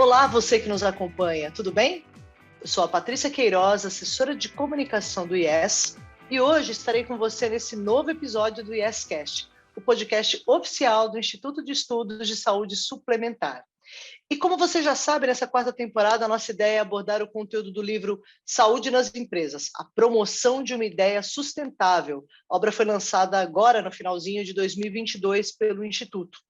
Olá, você que nos acompanha, tudo bem? Eu sou a Patrícia Queiroz, assessora de comunicação do IES, e hoje estarei com você nesse novo episódio do IEScast, o podcast oficial do Instituto de Estudos de Saúde Suplementar. E como você já sabe, nessa quarta temporada, a nossa ideia é abordar o conteúdo do livro Saúde nas Empresas, a promoção de uma ideia sustentável. A obra foi lançada agora, no finalzinho de 2022, pelo Instituto.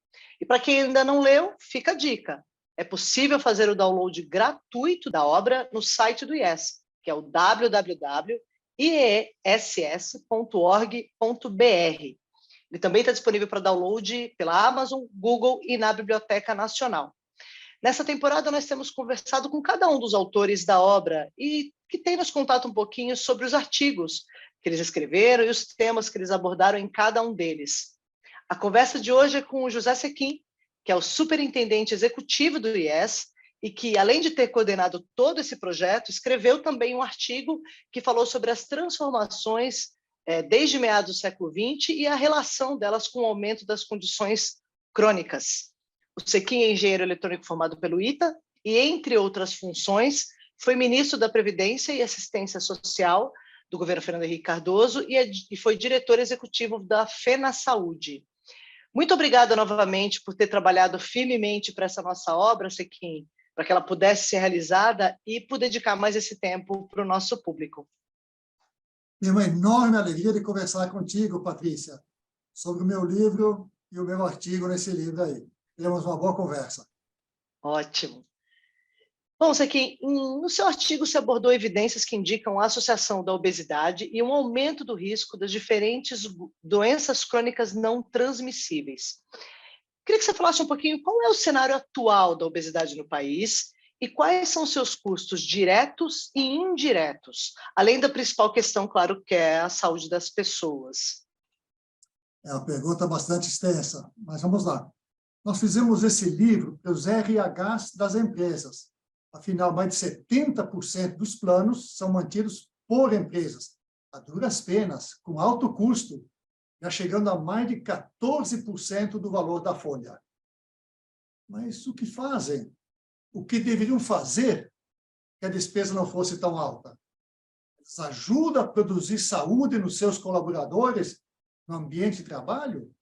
E para quem ainda não leu, fica a dica. É possível fazer o download gratuito da obra no site do IES, que é o www.iess.org.br. Ele também está disponível para download pela Amazon, Google e na Biblioteca Nacional. Nessa temporada, nós temos conversado com cada um dos autores da obra e que tem nos contado um pouquinho sobre os artigos que eles escreveram e os temas que eles abordaram em cada um deles. A conversa de hoje é com o José Sequim, que é o superintendente executivo do IES e que, além de ter coordenado todo esse projeto, escreveu também um artigo que falou sobre as transformações desde meados do século XX e a relação delas com o aumento das condições crônicas. O Sequim é engenheiro eletrônico formado pelo ITA e, entre outras funções, foi ministro da Previdência e Assistência Social do governo Fernando Henrique Cardoso e foi diretor executivo da FenaSaúde. Muito obrigada novamente por ter trabalhado firmemente para essa nossa obra, Sequim, para que ela pudesse ser realizada e por dedicar mais esse tempo para o nosso público. Tenho uma enorme alegria de conversar contigo, Patrícia, sobre o meu livro e o meu artigo nesse livro aí. Teremos uma boa conversa. Ótimo. Bom, Sequim, no seu artigo você abordou evidências que indicam a associação da obesidade e um aumento do risco das diferentes doenças crônicas não transmissíveis. Queria que você falasse um pouquinho qual é o cenário atual da obesidade no país e quais são seus custos diretos e indiretos, além da principal questão, claro, que é a saúde das pessoas. É uma pergunta bastante extensa, mas vamos lá. Nós fizemos esse livro pelos RHs das empresas. Afinal, mais de 70% dos planos são mantidos por empresas, a duras penas, com alto custo, já chegando a mais de 14% do valor da folha. Mas o que fazem? O que deveriam fazer que a despesa não fosse tão alta? Eles ajudam a produzir saúde nos seus colaboradores no ambiente de trabalho?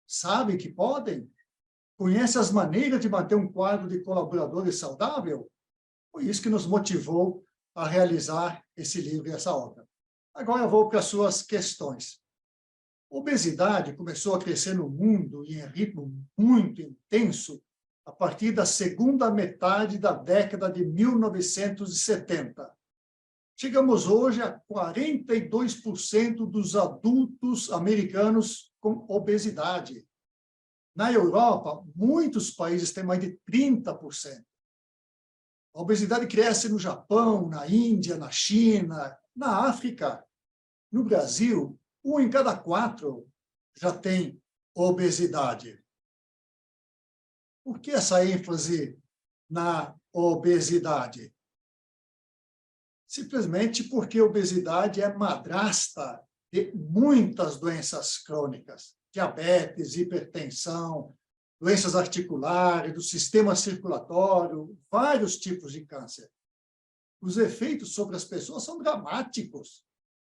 Sabem que podem? Conhecem as maneiras de manter um quadro de colaboradores saudável? Foi isso que nos motivou a realizar esse livro e essa obra. Agora eu vou para as suas questões. A obesidade começou a crescer no mundo em ritmo muito intenso a partir da segunda metade da década de 1970. Chegamos hoje a 42% dos adultos americanos com obesidade. Na Europa, muitos países têm mais de 30%. A obesidade cresce no Japão, na Índia, na China, na África. No Brasil, 1 em cada 4 já tem obesidade. Por que essa ênfase na obesidade? Simplesmente porque a obesidade é madrasta de muitas doenças crônicas, diabetes, hipertensão, doenças articulares, do sistema circulatório, vários tipos de câncer. Os efeitos sobre as pessoas são dramáticos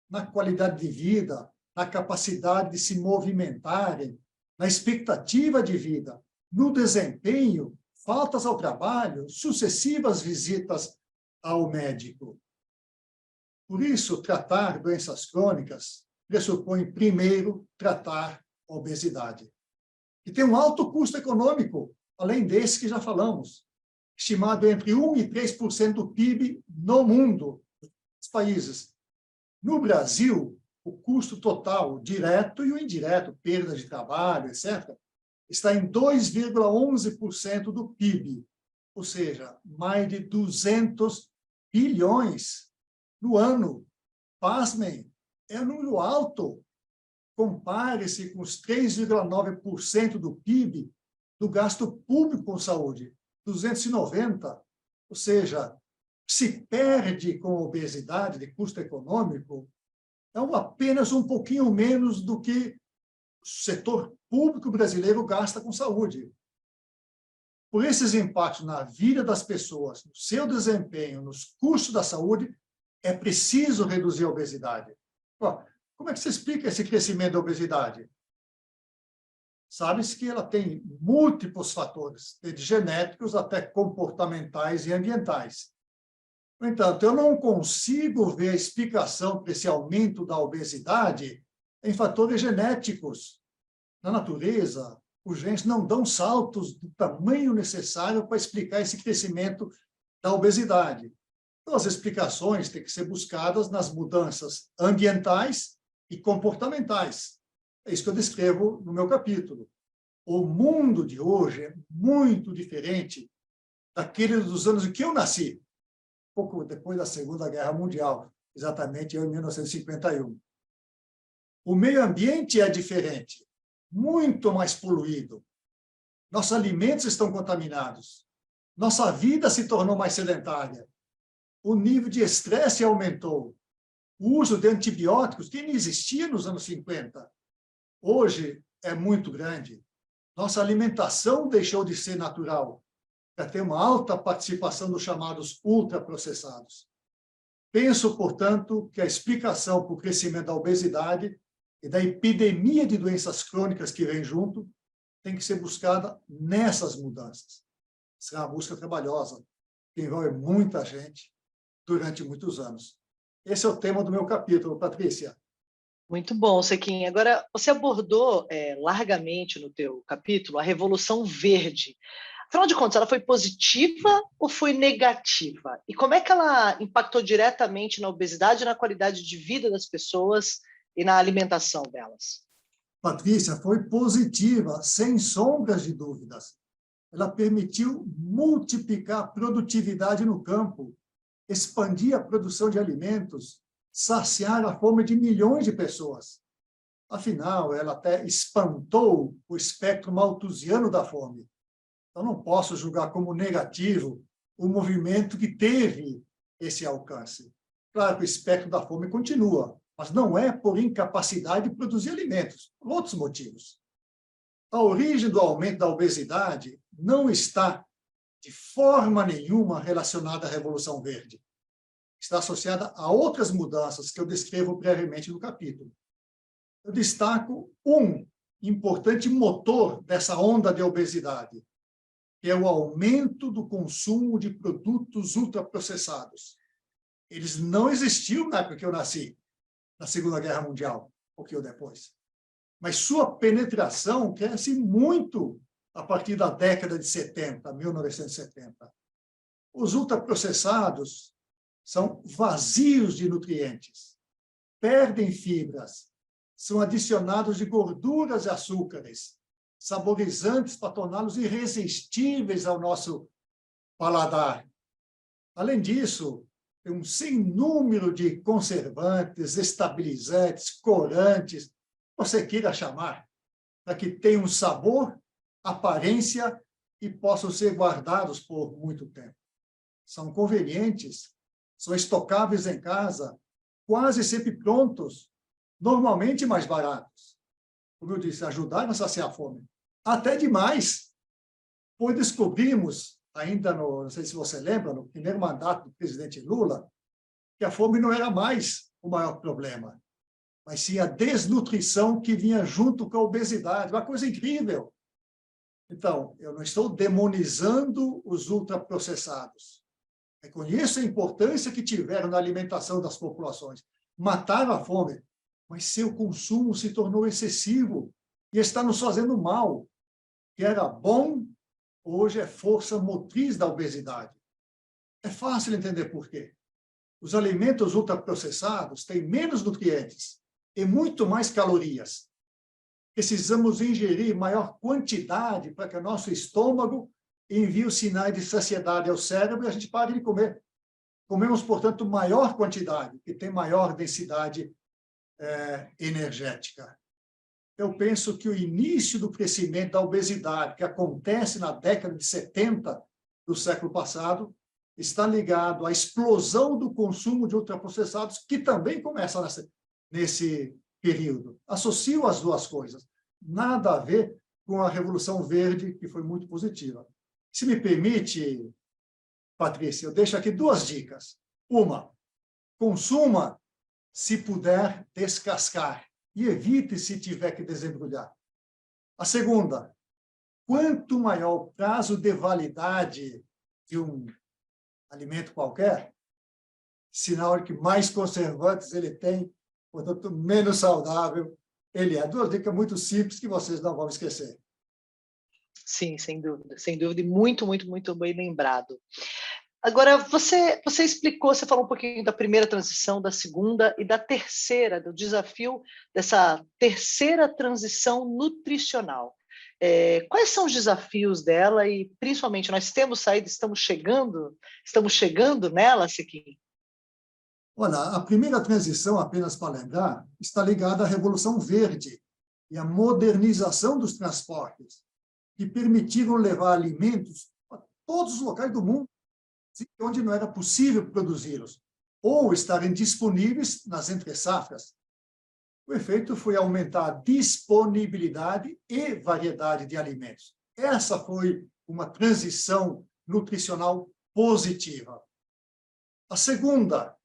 na qualidade de vida, na capacidade de se movimentarem, na expectativa de vida, no desempenho, faltas ao trabalho, sucessivas visitas ao médico. Por isso, tratar doenças crônicas pressupõe, primeiro, tratar a obesidade, que tem um alto custo econômico, além desse que já falamos, estimado entre 1% e 3% do PIB no mundo, nos países. No Brasil, o custo total, direto e o indireto, perda de trabalho, etc., está em 2,11% do PIB, ou seja, mais de 200 bilhões no ano. Pasmem, é um número alto. Compare-se com os 3,9% do PIB do gasto público com saúde, 290. Ou seja, se perde com obesidade de custo econômico, é apenas um pouquinho menos do que o setor público brasileiro gasta com saúde. por esses impactos na vida das pessoas, no seu desempenho, nos custos da saúde, é preciso reduzir a obesidade. Bom, como é que se explica esse crescimento da obesidade? Sabe-se que ela tem múltiplos fatores, desde genéticos até comportamentais e ambientais. No entanto, eu não consigo ver a explicação para esse aumento da obesidade em fatores genéticos. Na natureza, os genes não dão saltos do tamanho necessário para explicar esse crescimento da obesidade. Então, as explicações têm que ser buscadas nas mudanças ambientais e comportamentais. É isso que eu descrevo no meu capítulo. O mundo de hoje é muito diferente daquele dos anos em que eu nasci, pouco depois da Segunda Guerra Mundial, exatamente em 1951. O meio ambiente é diferente, muito mais poluído. Nossos alimentos estão contaminados. Nossa vida se tornou mais sedentária. O nível de estresse aumentou. O uso de antibióticos, que não existia nos anos 50, hoje é muito grande. Nossa alimentação deixou de ser natural, para ter uma alta participação dos chamados ultraprocessados. Penso, portanto, que a explicação para o crescimento da obesidade e da epidemia de doenças crônicas que vem junto tem que ser buscada nessas mudanças. Será uma busca trabalhosa, que envolve muita gente durante muitos anos. Esse é o tema do meu capítulo, Patrícia. Muito bom, Sequinha. Agora, você abordou largamente no teu capítulo a Revolução Verde. Afinal de contas, ela foi positiva ou foi negativa? E como é que ela impactou diretamente na obesidade e na qualidade de vida das pessoas e na alimentação delas? Patrícia, foi positiva, sem sombras de dúvidas. Ela permitiu multiplicar a produtividade no campo, expandir a produção de alimentos, saciar a fome de milhões de pessoas. Afinal, ela até espantou o espectro malthusiano da fome. Eu não posso julgar como negativo o movimento que teve esse alcance. Claro que o espectro da fome continua, mas não é por incapacidade de produzir alimentos, por outros motivos. A origem do aumento da obesidade não está, de forma nenhuma, relacionada à Revolução Verde. Está associada a outras mudanças que eu descrevo brevemente no capítulo. Eu destaco um importante motor dessa onda de obesidade, que é o aumento do consumo de produtos ultraprocessados. Eles não existiam na época que eu nasci, na Segunda Guerra Mundial, um pouquinho depois. Mas sua penetração cresce muito a partir da década de 70, 1970. Os ultraprocessados são vazios de nutrientes, perdem fibras, são adicionados de gorduras e açúcares, saborizantes para torná-los irresistíveis ao nosso paladar. Além disso, tem um sem número de conservantes, estabilizantes, corantes, você queira chamar, para que tenham sabor, aparência e possam ser guardados por muito tempo. São convenientes, são estocáveis em casa, quase sempre prontos, normalmente mais baratos. Como eu disse, ajudaram a saciar a fome. Até demais, pois descobrimos, ainda não sei se você lembra, no primeiro mandato do presidente Lula, que a fome não era mais o maior problema, mas sim a desnutrição que vinha junto com a obesidade, uma coisa incrível. Então, eu não estou demonizando os ultraprocessados. Reconheço a importância que tiveram na alimentação das populações. Mataram a fome, mas seu consumo se tornou excessivo e está nos fazendo mal. Que era bom, hoje é força motriz da obesidade. É fácil entender por quê. Os alimentos ultraprocessados têm menos nutrientes e muito mais calorias. Precisamos ingerir maior quantidade para que o nosso estômago envie os sinais de saciedade ao cérebro e a gente pare de comer. Comemos, portanto, maior quantidade, que tem maior densidade energética. Eu penso que o início do crescimento da obesidade, que acontece na década de 70 do século passado, está ligado à explosão do consumo de ultraprocessados, que também começa nesse período. Associo as duas coisas. Nada a ver com a Revolução Verde, que foi muito positiva. Se me permite, Patrícia, eu deixo aqui 2 dicas. Uma, consuma se puder descascar e evite se tiver que desembrulhar. A segunda, quanto maior o prazo de validade de um alimento qualquer, sinal de que mais conservantes ele tem, portanto, menos saudável ele é. 2 dicas muito simples que vocês não vão esquecer. Sim, sem dúvida, e muito, muito, muito bem lembrado. Agora, você explicou, você falou um pouquinho da primeira transição, da segunda e da terceira, do desafio dessa terceira transição nutricional. Quais são os desafios dela e, principalmente, nós temos saído, estamos chegando nela, Sequim? Olha, a primeira transição, apenas para lembrar, está ligada à Revolução Verde e à modernização dos transportes, que permitiram levar alimentos a todos os locais do mundo, onde não era possível produzi-los, ou estarem disponíveis nas entre-safras. O efeito foi aumentar a disponibilidade e variedade de alimentos. Essa foi uma transição nutricional positiva. A segunda,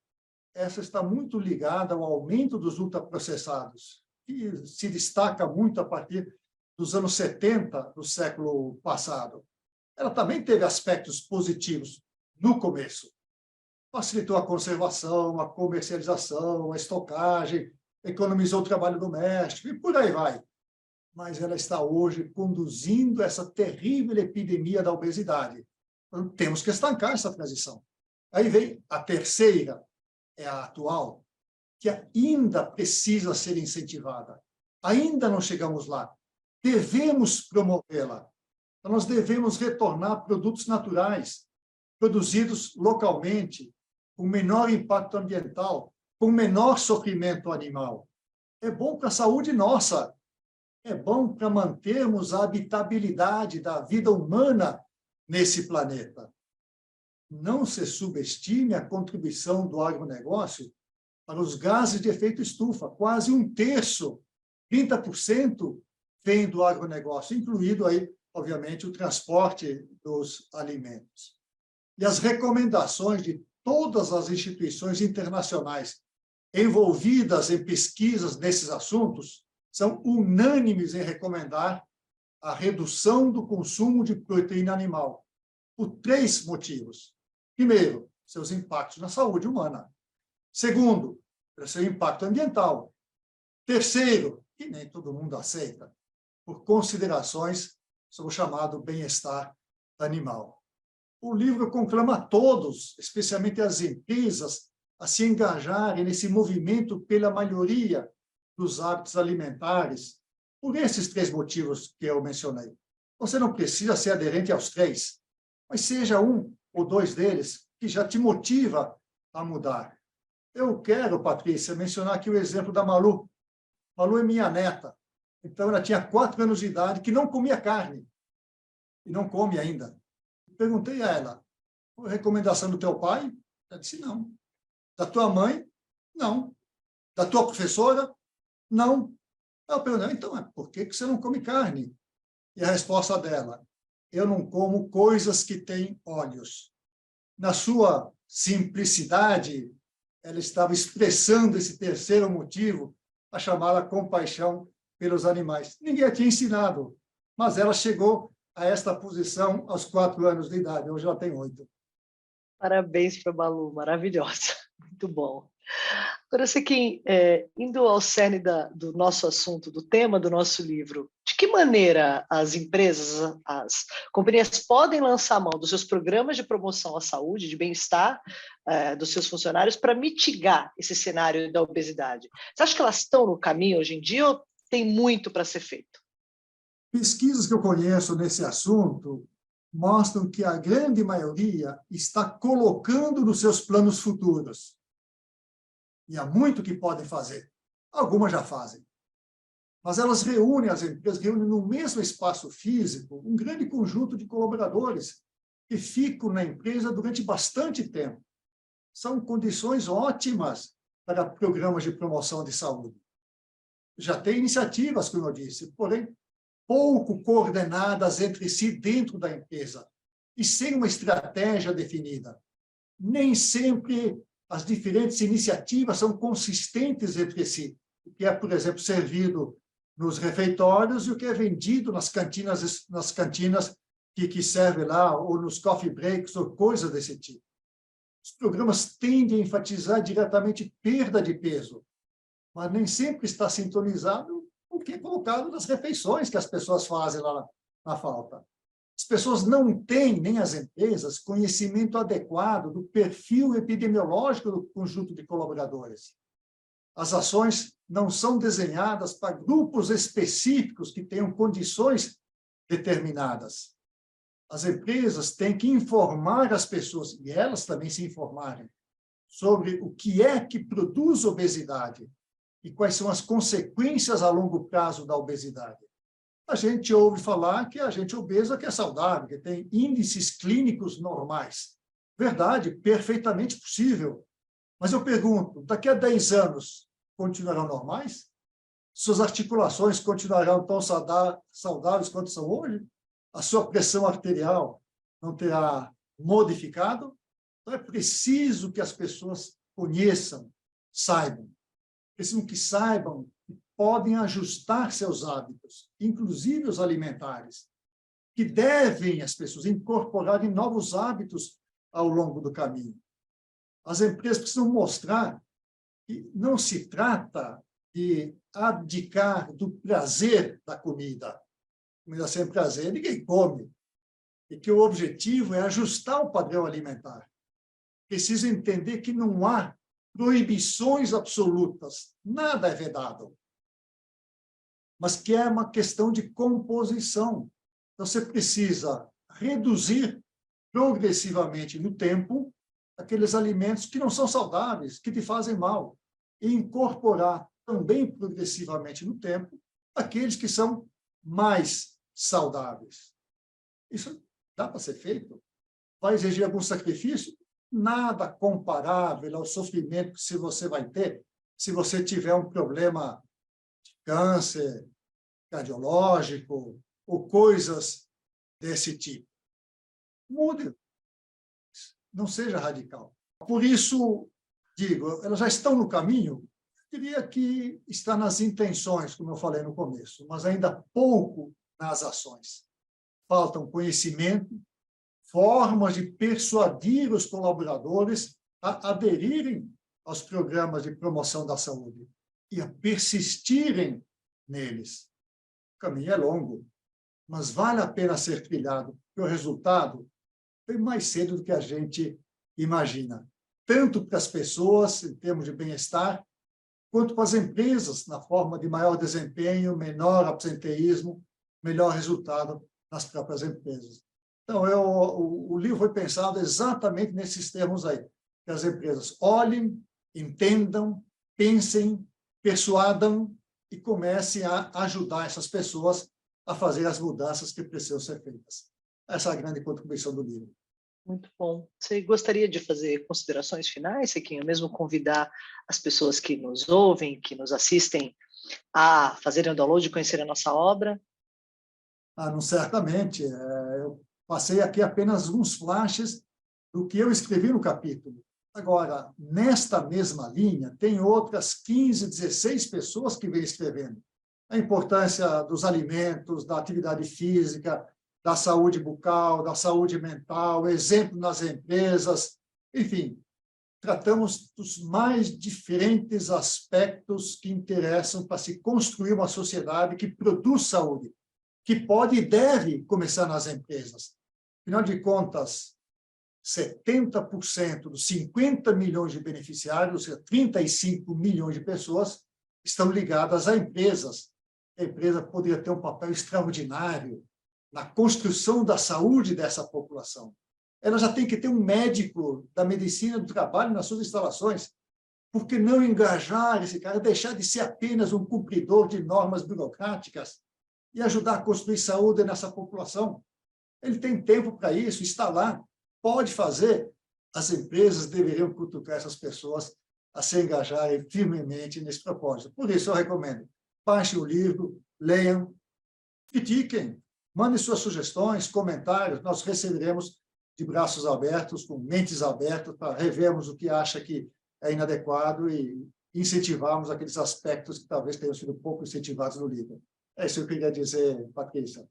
essa está muito ligada ao aumento dos ultraprocessados, que se destaca muito a partir dos anos 70 do século passado. Ela também teve aspectos positivos no começo. Facilitou a conservação, a comercialização, a estocagem, economizou o trabalho doméstico e por aí vai. Mas ela está hoje conduzindo essa terrível epidemia da obesidade. Então, temos que estancar essa transição. Aí vem a terceira, é a atual, que ainda precisa ser incentivada. Ainda não chegamos lá. Devemos promovê-la. Então, nós devemos retornar produtos naturais, produzidos localmente, com menor impacto ambiental, com menor sofrimento animal. É bom para a saúde nossa. É bom para mantermos a habitabilidade da vida humana nesse planeta. Não se subestime a contribuição do agronegócio para os gases de efeito estufa. Quase 1/3, 30%, vem do agronegócio, incluído aí, obviamente, o transporte dos alimentos. E as recomendações de todas as instituições internacionais envolvidas em pesquisas nesses assuntos são unânimes em recomendar a redução do consumo de proteína animal, por 3 motivos. Primeiro, seus impactos na saúde humana. Segundo, seu impacto ambiental. Terceiro, que nem todo mundo aceita, por considerações sobre o chamado bem-estar animal. O livro conclama a todos, especialmente as empresas, a se engajarem nesse movimento pela melhoria dos hábitos alimentares, por esses 3 motivos que eu mencionei. Você não precisa ser aderente aos 3, mas seja 1 ou 2 deles que já te motiva a mudar. Eu quero, Patrícia, mencionar aqui o exemplo da Malu. Malu é minha neta. Então, ela tinha 4 anos de idade, que não comia carne. E não come ainda. Perguntei a ela, recomendação do teu pai? Ela disse, não. Da tua mãe? Não. Da tua professora? Não. Eu perguntei, então, por que você não come carne? E a resposta dela, eu não como coisas que têm olhos. Na sua simplicidade, ela estava expressando esse terceiro motivo, a chamada compaixão pelos animais. Ninguém a tinha ensinado, mas ela chegou a esta posição aos 4 anos de idade. Hoje ela tem 8. Parabéns para a Malu, maravilhosa. Muito bom. Agora, Sequim, indo ao cerne do nosso assunto, do tema do nosso livro, de que maneira as empresas, as companhias podem lançar mão dos seus programas de promoção à saúde, de bem-estar dos seus funcionários para mitigar esse cenário da obesidade? Você acha que elas estão no caminho hoje em dia ou tem muito para ser feito? Pesquisas que eu conheço nesse assunto mostram que a grande maioria está colocando nos seus planos futuros. E há muito que podem fazer. Algumas já fazem. Mas elas reúnem, as empresas reúnem no mesmo espaço físico um grande conjunto de colaboradores que ficam na empresa durante bastante tempo. São condições ótimas para programas de promoção de saúde. Já tem iniciativas, como eu disse, porém, pouco coordenadas entre si dentro da empresa. e sem uma estratégia definida. Nem sempre as diferentes iniciativas são consistentes entre si. O que é, por exemplo, servido nos refeitórios e o que é vendido nas cantinas que serve lá, ou nos coffee breaks, ou coisas desse tipo. Os programas tendem a enfatizar diretamente perda de peso, mas nem sempre está sintonizado com o que é colocado nas refeições que as pessoas fazem lá na falta. As pessoas não têm, nem as empresas, conhecimento adequado do perfil epidemiológico do conjunto de colaboradores. As ações não são desenhadas para grupos específicos que tenham condições determinadas. As empresas têm que informar as pessoas, e elas também se informarem, sobre o que é que produz obesidade e quais são as consequências a longo prazo da obesidade. A gente ouve falar que a gente obesa que é saudável, que tem índices clínicos normais. Verdade, perfeitamente possível. Mas eu pergunto, daqui a 10 anos, continuarão normais? Suas articulações continuarão tão saudáveis quanto são hoje? A sua pressão arterial não terá modificado? Então, é preciso que as pessoas conheçam, saibam. Precisam que saibam que podem ajustar seus hábitos, inclusive os alimentares, que devem as pessoas incorporarem novos hábitos ao longo do caminho. As empresas precisam mostrar que não se trata de abdicar do prazer da comida. Comida sem prazer, ninguém come. E que o objetivo é ajustar o padrão alimentar. Preciso entender que não há proibições absolutas, nada é vedado. Mas que é uma questão de composição. Então, você precisa reduzir progressivamente no tempo aqueles alimentos que não são saudáveis, que te fazem mal, e incorporar também progressivamente no tempo aqueles que são mais saudáveis. Isso dá para ser feito? Vai exigir algum sacrifício? Nada comparável ao sofrimento que você vai ter se você tiver um problema de câncer cardiológico ou coisas desse tipo. Mude. Não seja radical. Por isso, digo, elas já estão no caminho. Eu diria que está nas intenções, como eu falei no começo, mas ainda pouco nas ações. Faltam conhecimento, formas de persuadir os colaboradores a aderirem aos programas de promoção da saúde e a persistirem neles. O caminho é longo, mas vale a pena ser trilhado, porque o resultado vem mais cedo do que a gente imagina, tanto para as pessoas, em termos de bem-estar, quanto para as empresas, na forma de maior desempenho, menor absenteísmo, melhor resultado nas próprias empresas. Então, o livro foi pensado exatamente nesses termos aí, que as empresas olhem, entendam, pensem, persuadam e comecem a ajudar essas pessoas a fazer as mudanças que precisam ser feitas. Essa é a grande contribuição do livro. Muito bom. Você gostaria de fazer considerações finais, Sequinha? Mesmo convidar as pessoas que nos ouvem, que nos assistem, a fazerem o download e conhecerem a nossa obra? Não, certamente. Eu passei aqui apenas uns flashes do que eu escrevi no capítulo. Agora, nesta mesma linha, tem outras 15, 16 pessoas que vêm escrevendo. A importância dos alimentos, da atividade física, da saúde bucal, da saúde mental, exemplo nas empresas, enfim, tratamos dos mais diferentes aspectos que interessam para se construir uma sociedade que produz saúde, que pode e deve começar nas empresas. Afinal de contas, 70% dos 50 milhões de beneficiários, ou seja, 35 milhões de pessoas, estão ligadas a empresas. A empresa poderia ter um papel extraordinário na construção da saúde dessa população. Ela já tem que ter um médico da medicina do trabalho nas suas instalações. Por que não engajar esse cara, deixar de ser apenas um cumpridor de normas burocráticas e ajudar a construir saúde nessa população? Ele tem tempo para isso, está lá, pode fazer. As empresas deveriam cutucar essas pessoas a se engajarem firmemente nesse propósito. Por isso, eu recomendo, baixem o livro, leiam, critiquem, mandem suas sugestões, comentários, nós receberemos de braços abertos, com mentes abertas, para revermos o que acha que é inadequado e incentivarmos aqueles aspectos que talvez tenham sido pouco incentivados no livro. É isso que eu queria dizer, Patrícia.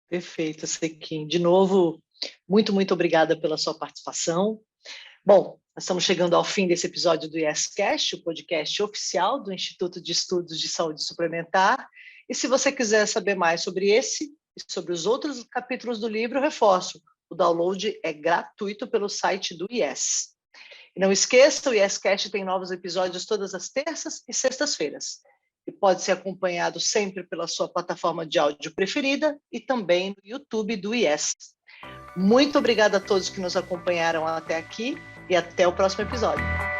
Perfeito, Sequim. De novo, muito, muito obrigada pela sua participação. Bom, nós estamos chegando ao fim desse episódio do YesCast, o podcast oficial do Instituto de Estudos de Saúde Suplementar. E se você quiser saber mais sobre esse e sobre os outros capítulos do livro, eu reforço, o download é gratuito pelo site do IES. E não esqueça, o YesCast tem novos episódios todas as terças e sextas-feiras. E pode ser acompanhado sempre pela sua plataforma de áudio preferida e também no YouTube do IES. Muito obrigada a todos que nos acompanharam até aqui e até o próximo episódio.